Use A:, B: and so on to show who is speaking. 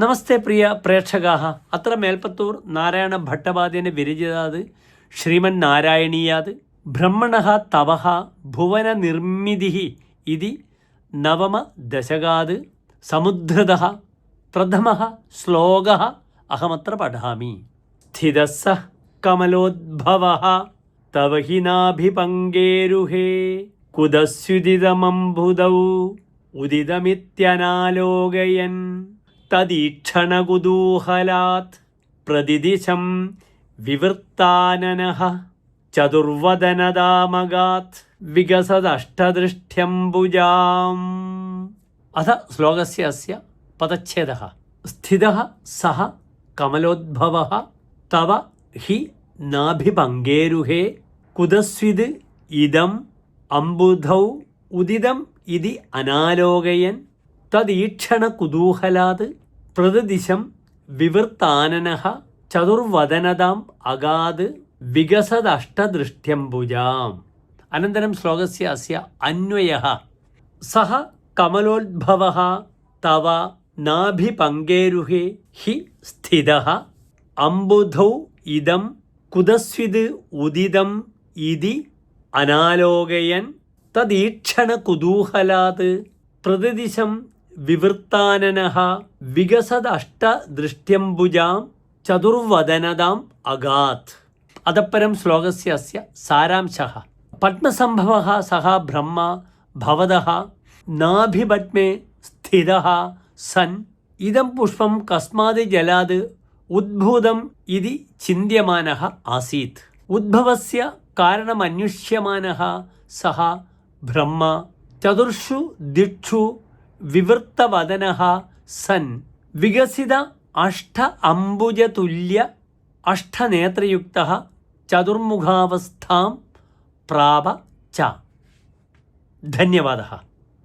A: നമസ്തേ പ്രിയ പ്രേക്ഷകാः അത്ര മേൽപ്പത്തൂർ നാരായണ ഭട്ടപാദേന വിരചിതാത് ശ്രീമൻ നാരായണീയാത് ബ്രഹ്മണഃ തവഃ ഭുവന നിർമ്മിതിഃ ഇതി നവമ ദശകാത് സമുദ്ധൃതഃ പ്രഥമഃ ശ്ലോകഃ അഹമത്ര പഠാമി. സ്ഥിതസ്സ കമലോദ്ഭവഃ തവ ഹി നാഭിപങ്കേരുഹേ കുതസ്യുദിതമംബുദൗ ഉദിതമിത്യനാലോകയൻ തദീക്ഷണകുതൂഹലാത് പ്രതിദിശം വിവൃത്താനനഃ ചതുർവദനദാമഗാത് വികസദഷ്ടദൃഷ്ട്യംബുജാം. അഥ ശ്ലോകസ്യ അസ്യ പദച്ഛേദഃ. സ്ഥിതഃ സഃ കമലോദ്ഭവഃ തവ ഹി നാഭിപങ്കേരുഹേ കുതസ്വിദ് ഇദം അംബുധൗ ഉദിതം ഇതി അനാലോകയൻ തദീക്ഷണകുതൂഹലാത് പ്രതിദിശം വിവൃത്താനനഃ ചതുർവദനദാം അഗാത് വികസദഷ്ടദൃഷ്ട്യംബുജാം. അനന്തരം ശ്ലോകസ്യ അസ്യ അന്വയഃ. സഃ കമലോദ്ഭവഃ തവ നാഭിപങ്കേരുഹേ ഹി സ്ഥിതഃ അംബുധൗ ഇദം കുതസ്വിദ് ഉദിതം ഇതി അനാലോകയൻ തദീക്ഷണകുതൂഹലാത് പ്രതിദിശം വിവൃത്താനനഃ വികസദഷ്ടദൃഷ്ട്യംബുജാം ചതുർവദനദാം അഗാത്. അതഃപരം ശ്ലോകസ്യ അസ്യ സാരാംശഃ. പത്മസംഭവഃ സഃ ബ്രഹ്മ ഭവതഃ നാഭിപത്മേ സ്ഥിതഃ സൻ ഇദം പുഷ്പം കസ്മാത് ജലാത് ഉദ്ഭൂതം ഇതി ചിന്ത്യമാനഃ ആസീത്. ഉദ്ഭവസ്യ കാരണമന്വേഷ്യമാനഃ സഃ ബ്രഹ്മ ചതുർഷു ദിക്ഷു വിവൃത്തവദനഃ സൻ വികസിത അഷ്ട അംബുജതുല്യ അഷ്ടനേത്രയുക്തഃ ചതുർമുഖാവസ്ഥാം പ്രാപ ച. ധന്യവാദः.